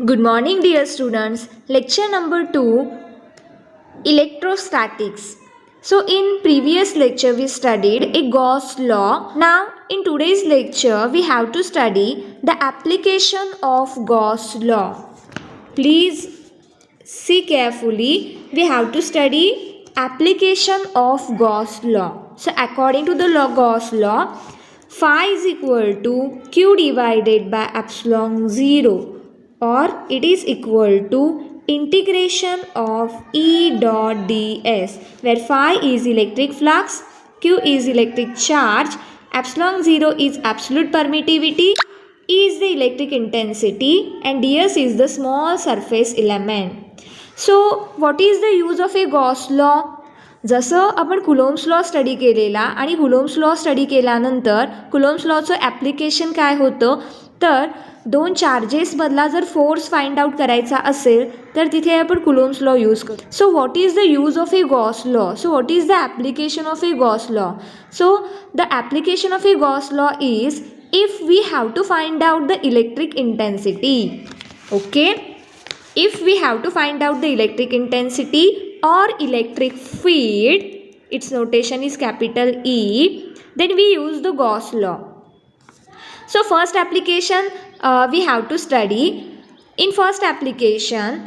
Good morning, dear students. Lecture number 2, Electrostatics. So, in previous lecture we studied a Gauss law. Now, in today's lecture we have to study the application of Gauss law. Please see carefully. We have to study application of Gauss law. So, according to the Gauss law, phi is equal to q divided by epsilon 0, or it is equal to integration of E dot ds, where phi is electric flux, q is electric charge, epsilon 0 is absolute permittivity, E is the electric intensity, and ds is the small surface element. So what is the use of a Gauss law? जसं आपण कुलोम्स law study केलेला आणि कुलोम्स law study केल्यानंतर कुलोम्स लॉचं application काय होतं, तर दोन चार्जेसमधला जर फोर्स फाइंड आउट करायचा असेल तर तिथे आपण कुलोम्स लॉ यूज करतो. So what is the use of A Gauss law? So what is the application of A Gauss law? So the application of A Gauss law is if we have to find out the electric intensity. Okay, if we have to find out the electric intensity or electric field, its notation is capital E, then we use the Gauss law. So first application we have to study. In first application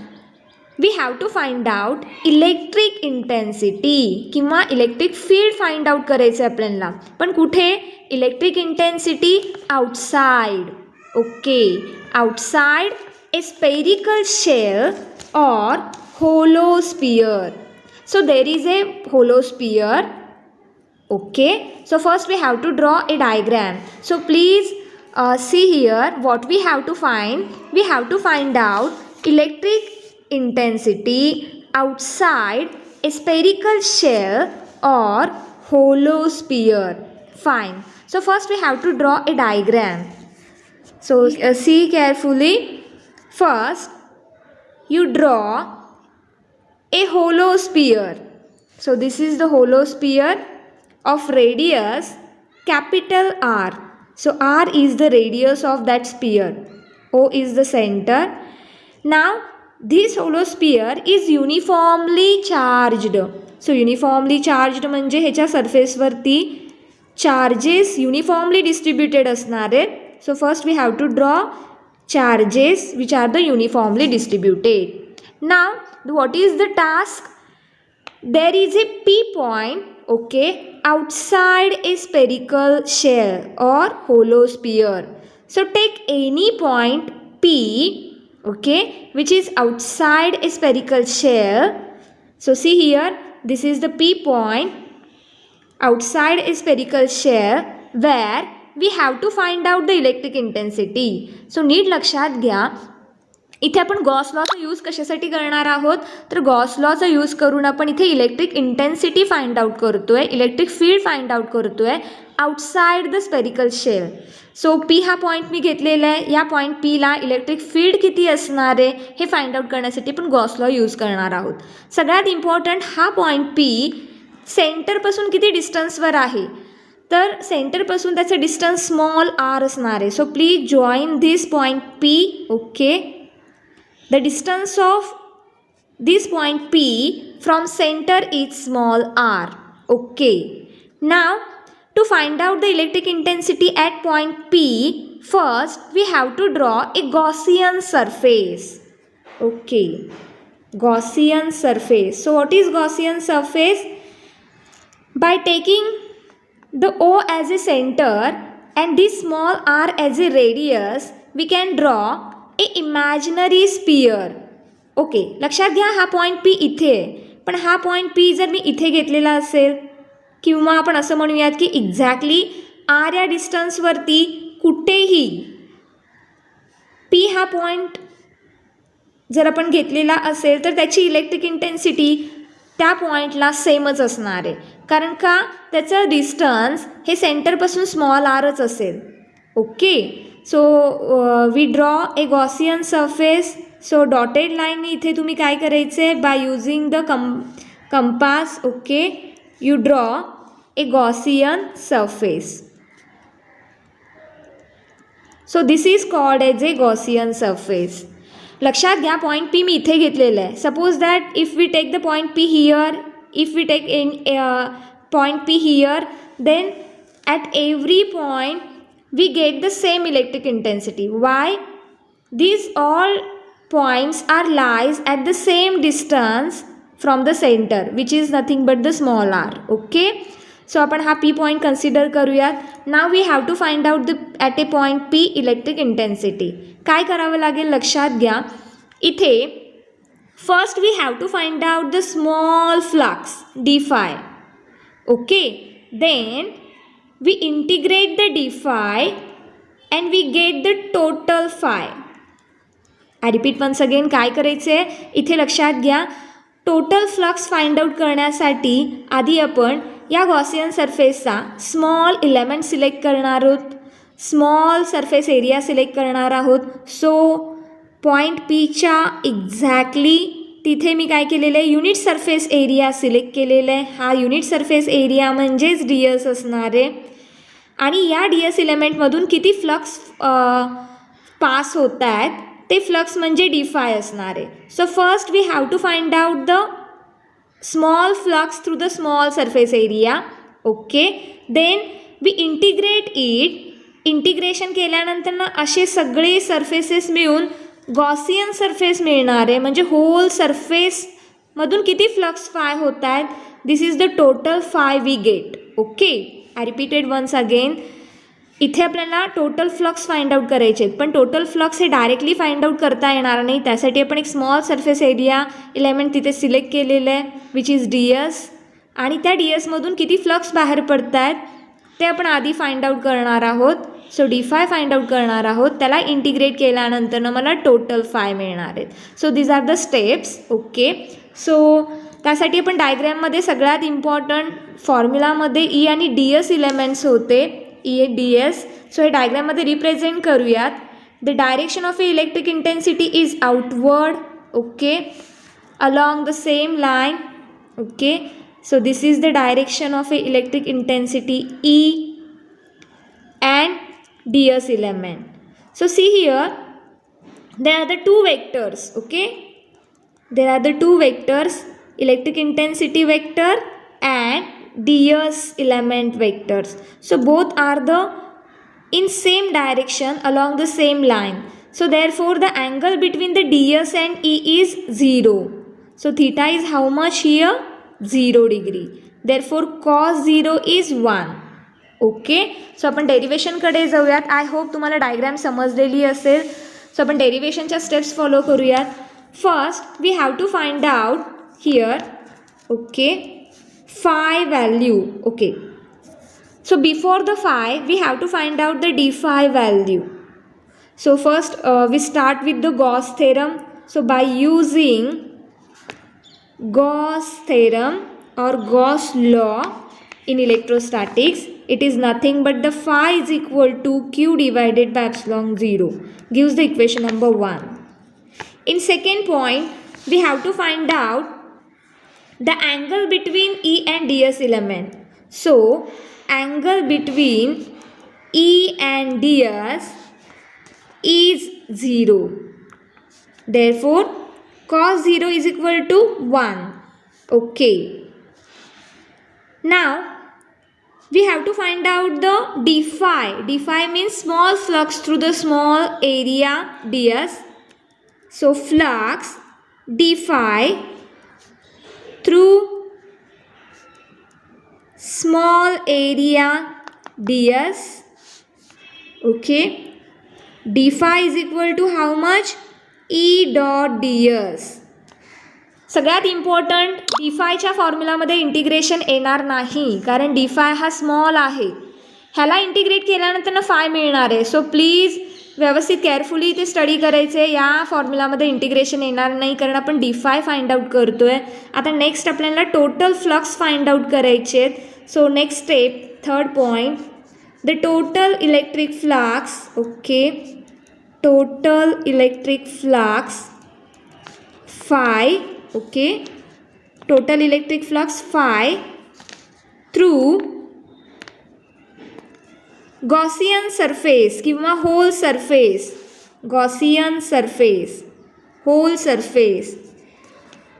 we have to find out electric intensity किंवा electric field find out करायचं आपल्याला. पण कुठे? Electric intensity outside. Okay, outside a spherical shell or hollow sphere. So there is a hollow sphere. Okay, so first we have to draw a diagram. So please see here what we have to find. We have to find out electric intensity outside a spherical shell or hollow sphere. Fine. So first we have to draw a diagram. So see carefully. First you draw a hollow sphere. So this is the hollow sphere of radius capital R. So R is the radius of that sphere. O is the center. Now this hollow sphere is uniformly charged. So uniformly charged म्हणजे ह्याच्या सरफेसवरती charges uniformly distributed असणारे. So first we have to draw charges which are the uniformly distributed. Now what is the task? There is a P point, okay, outside a spherical shell or hollow sphere. So take any point P, okay, which is outside a spherical shell. So see here, this is the P point outside a spherical shell where we have to find out the electric intensity. So नीट लक्षात घ्या, इथे आपण Gauss लॉचा use कशासाठी करणार आहोत, तर Gauss लॉचा use करून आपण इथे इलेक्ट्रिक इंटेन्सिटी फाइंड आउट करतोय, इलेक्ट्रिक फील्ड फाइंड आउट करतोय outside the spherical shell. So P हा पॉईंट मी घेतलेला आहे. या पॉईंट पीला इलेक्ट्रिक फील्ड किती असणार आहे हे फाइंड आउट करण्यासाठी आपण गॉस लॉ यूज करणार आहोत. सगळ्यात इम्पॉर्टंट, हा पॉईंट पी सेंटरपासून किती डिस्टन्सवर आहे, तर सेंटरपासून त्याचं डिस्टन्स स्मॉल आर असणार आहे. So please join this point P. Okay, the distance of this point P from center is small r. Okay, now to find out the electric intensity at point P, first we have to draw a Gaussian surface. Okay, Gaussian surface. So what is Gaussian surface? By taking the O as a center and this small r as a radius, we can draw a imaginary sphere. Okay, लक्षात घ्या, हा point P इथे आहे, पण हा point P जर मी इथे घेतलेला असेल किंवा आपण असं म्हणूयात की एक्झॅक्टली आर या डिस्टन्सवरती कुठेही पी हा पॉईंट जर आपण घेतलेला असेल तर त्याची इलेक्ट्रिक इंटेन्सिटी त्या पॉईंटला सेमच असणार आहे. कारण का, त्याचं डिस्टन्स हे सेंटरपासून स्मॉल आरच असेल. Okay, so we draw a Gaussian surface. So dotted लाईनने इथे तुम्ही काय करायचं आहे, by using the compass, okay, you draw a Gaussian surface. So this is called as a Gaussian surface. लक्षात घ्या पॉईंट पी मी इथे घेतलेलं आहे. Suppose that if we take the point P here, if we take in point P here, then at every point we get the same electric intensity. Y? These all points are lies at the same distance from the center, which is nothing but the small r. Okay, so आपण हा P point consider करूयात. Now we have to find out the at a point P electric intensity. काय करावं लागेल लक्षात घ्या. इथे first we have to find out the small flux d phi. Okay, then we integrate the d phi and we get the total phi. I repeat once again. काय करायचं आहे इथे लक्षात घ्या. टोटल फ्लक्स फाइंड आउट करण्यासाठी आधी आपण या गॉसियन सरफेसचा स्मॉल एलिमेंट सिलेक्ट करणार आहोत, स्मॉल सरफेस एरिया सिलेक्ट करणार आहोत. सो पॉईंट पीच्या एक्झॅक्टली तिथे मी काय केलेलं आहे, युनिट सरफेस एरिया सिलेक्ट केलेलं आहे. हा युनिट सरफेस एरिया म्हणजेच डी एस असणार आहे. आणि या डी एस एलिमेंटमधून किती फ्लक्स पास होत आहेत ते फ्लक्स म्हणजे डी फाय असणार आहे. So first we have to find out the small flux through the small surface area. Okay, then we integrate it. Integration केल्यानंतर ना असे सगळे सरफेसेस मिळून गॉसियन सरफेस मिळणार आहे. म्हणजे होल सरफेसमधून किती फ्लक्स फाय होत आहेत, this is the total phi we get. Okay, I repeated once again. इथे आपल्याला टोटल फ्लक्स फाइंड आउट करायचे आहेत, पण टोटल फ्लक्स हे डायरेक्टली फाइंड आउट करता येणार नाही. त्यासाठी आपण एक स्मॉल सरफेस एरिया एलिमेंट तिथे सिलेक्ट केलेलं आहे, विच इज डी एस. आणि त्या डी एसमधून किती फ्लक्स बाहेर पडत आहेत ते आपण आधी फाइंड आउट करणार आहोत. सो डी फाय फाइंड आउट करणार आहोत. त्याला इंटिग्रेट केल्यानंतर मला टोटल फाय मिळणार आहेत. So these are the steps. Okay, so त्यासाठी आपण डायग्रॅममध्ये सगळ्यात इम्पॉर्टंट फॉर्म्युलामध्ये ई आणि डी एस इलेमेंट्स होते, ई डी एस. सो हे डायग्रॅममध्ये रिप्रेझेंट करूयात. The direction of A electric intensity is outward. Okay, along the same line. Okay, so this is the direction of A electric intensity E and ds element. So see here, there are the two vectors. Okay, there are the two vectors, electric intensity vector and ds element vectors. So both are the in same direction along the same line. So therefore the angle between the ds and e is 0. So theta is how much here? 0 degree. Therefore cos 0 is 1. Okay, सो आपण डेरिवेशनकडे जाऊयात. I hope तुम्हाला diagram समजलेली असेल. सो आपण डेरिवेशनच्या steps follow करूयात. First we have to find out here. Okay, phi value. Okay, so before the phi we have to find out the D phi value. So first we start with the Gauss theorem. So by using Gauss theorem or Gauss law in electrostatics, it is nothing but the phi is equal to q divided by epsilon 0, gives the equation number 1. In second point, we have to find out the angle between E and ds element. So angle between E and ds is 0. Therefore cos 0 is equal to 1. Okay, now we have to find out the d phi. D phi means small flux through the small area ds. So flux d phi through small area ds. Okay, d phi is equal to how much? E dot ds. सगळ्यात important, D फायच्या फॉर्म्युलामध्ये integration येणार नाही, कारण D फाय हा small आहे. ह्याला integrate केल्यानंतर ना फाय मिळणार आहे. सो प्लीज व्यवस्थित केअरफुली ते स्टडी करायचे. या फॉर्म्युलामध्ये इंटिग्रेशन येणार नाही, कारण आपण डी फाय फाइंड आउट करतो आहे. आता नेक्स्ट आपल्याला टोटल फ्लक्स फाइंड आउट करायचे आहेत. So next step, third point, the total electric flux. Okay, total electric flux phi. Okay, total electric flux phi through Gaussian surface किंवा whole surface. Gaussian surface whole surface.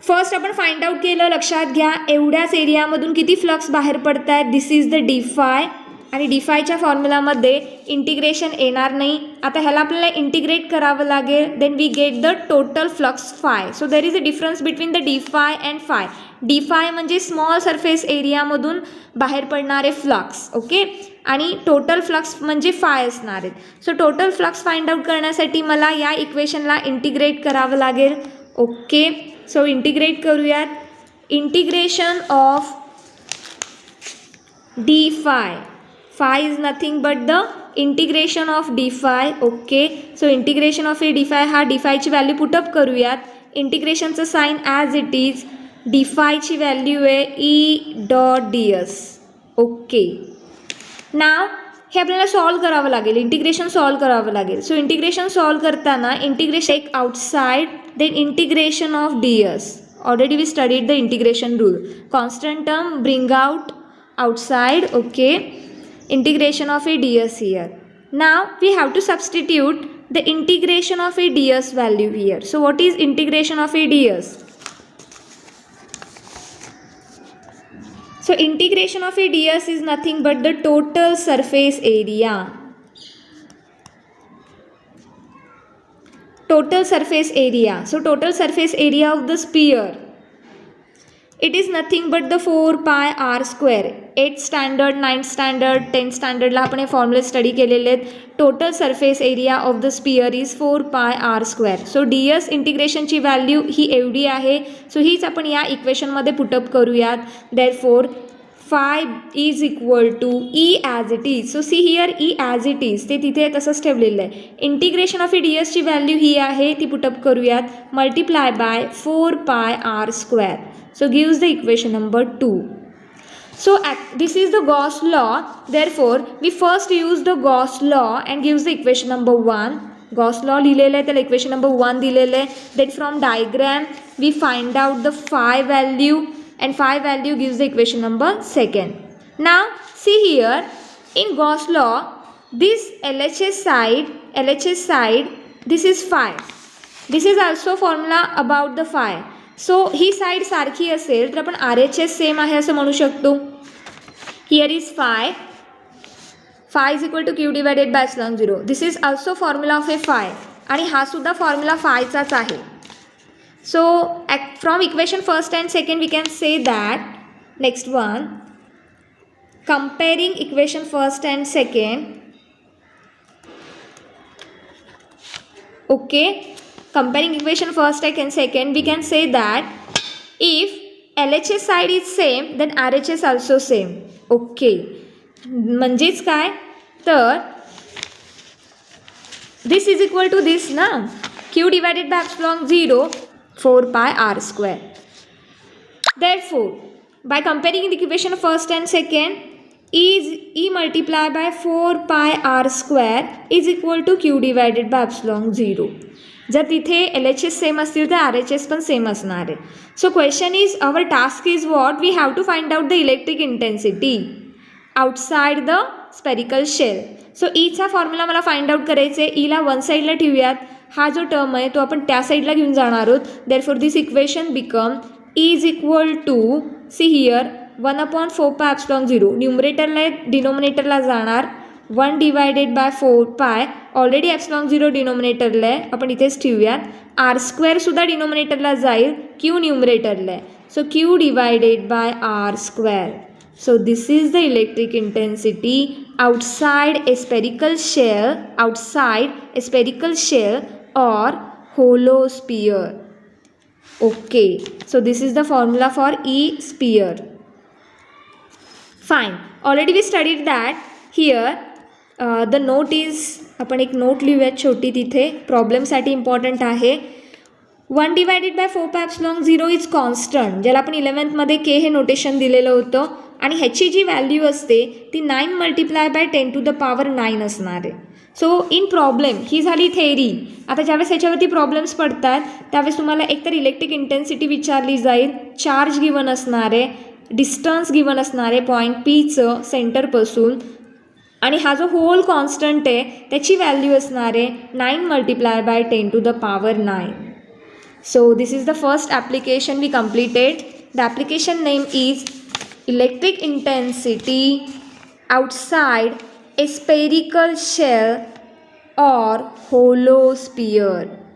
First आपण find out केलं, लक्षात घ्या एवढ्याच एरियामधून किती flux बाहेर पडत आहेत. दिस इज द डी5 आणि डी5च्या फॉर्म्युलामध्ये इंटिग्रेशन येणार नाही. आता ह्याला आपल्याला इंटिग्रेट करावं लागेल. Then we get the total flux phi. So there is a difference between the d phi and phi. D phi म्हणजे स्मॉल सरफेस एरियामधून बाहेर पडणारे फ्लक्स, ओके, आणि टोटल फ्लक्स म्हणजे फाय असणार आहेत. So total flux find out करण्यासाठी मला या इक्वेशनला इंटिग्रेट करावं लागेल. ओके, सो इंटिग्रेट करूयात. Integration of d5, phi is nothing but the integration of d5. Okay, so integration of d5 हा d5 ची व्हॅल्यू पुटअप करूयात. इंटिग्रेशनचं sign as it is. d5 ची व्हॅल्यू आहे e.ds. ओके, नाव हे आपल्याला सॉल्व करावं लागेल, इंटिग्रेशन सॉल्व करावं लागेल. सो इंटिग्रेशन सॉल्व करताना इंटिग्रेशन एक outside, then integration of ds. Already we studied the integration rule. Constant term bring out outside. Okay, integration of a ds here. Now we have to substitute the integration of a ds value here. So what is integration of a ds? So integration of a ds is nothing but the total surface area. Total surface area. So total surface area of the sphere, it is nothing but the 4 pi r square. 8th standard, 9th standard, 10th standard ला आपण हे फॉर्म्युले study केलेले आहेत. Total surface area of the sphere is 4 pi r square. So ds इंटिग्रेशनची value ही एवढी आहे. सो हीच आपण या इक्वेशनमध्ये पुटअप करूयात. Therefore phi is equal to E as it is. So see here E as it is, ते तिथे तसंच ठेवलेलं आहे. इंटिग्रेशन ऑफ dsची व्हॅल्यू ही आहे, ती पुटअप करूयात. Multiply by 4 pi r square. So gives the equation number 2. So this is the Gauss law. Therefore we first use the Gauss law and gives the equation number 1. Gauss law लिहिलेलं आहे, त्याला equation number 1 दिलेलं आहे. Then from diagram we find out the phi value and phi value gives the equation number 2. Now see here in Gauss law this LHS side this is phi. This is also formula about the phi. So he side सारखी असेल तर आपण RHS same आहे असं म्हणू शकतो. Here is phi is equal to Q divided by epsilon 0. This is also formula of a phi आणि हा सुद्धा फॉर्म्युला फायचाच आहे. So from equation first and second we can say that. Next one, comparing equation first and second. Okay, comparing equation first and second, we can say that if LHS side is same then RHS also same. Okay, म्हणजेच काय तर this is equal to this ना, q divided by epsilon 0 4 pi r square. Therefore by comparing the equation first and second is e multiplied by 4 pi r square is equal to q divided by epsilon 0. जर तिथे LHS same असतील तर RHS पण same असणार आहे. So question is, our task is what, we have to find out the electric intensity outside the spherical shell. So ईचा formula मला find out करायचे आहे. ईला वन साईडला ठेवूयात. हा जो टर्म आहे तो आपण त्या साईडला घेऊन जाणार आहोत. Therefore this equation become E is equal to, see here 1/4 pi epsilon 0. न्यूमरेटरला डिनोमिनेटरला जाणार 1 divided by 4 pi. Already epsilon 0 डिनोमिनेटरला आहे, आपण इथेच ठेवूयात. आर स्क्वेअरसुद्धा डिनोमिनेटरला जाईल, क्यू न्यूमरेटरला आहे. So Q divided by R square. So this is the electric intensity outside a spherical shell or hollow sphere. Okay, so this is the formula for E sphere. Fine, already we studied that. Here the note is, आपण एक note लिहूयात छोटी तिथे, प्रॉब्लेमसाठी important आहे. 1 divided by 4 pi epsilon 0 is constant, ज्याला आपण 11th के हे notation दिलेलं होतं. आणि ह्याची जी व्हॅल्यू असते ती 9 multiply by 10 to the power 9 असणार आहे. सो इन प्रॉब्लेम ही झाली थेअरी. आता ज्यावेळेस ह्याच्यावरती प्रॉब्लेम्स पडतात त्यावेळेस तुम्हाला एकतर इलेक्ट्रिक इंटेन्सिटी विचारली जाईल, चार्ज गिवन असणार आहे, डिस्टन्स गिवन असणार आहे पॉईंट पीचं सेंटरपासून, आणि हा जो होल कॉन्स्टंट आहे त्याची व्हॅल्यू असणार आहे 9 multiply by 10 to the power 9. So this is the first application we completed. The application name is electric intensity outside a spherical shell or hollow sphere.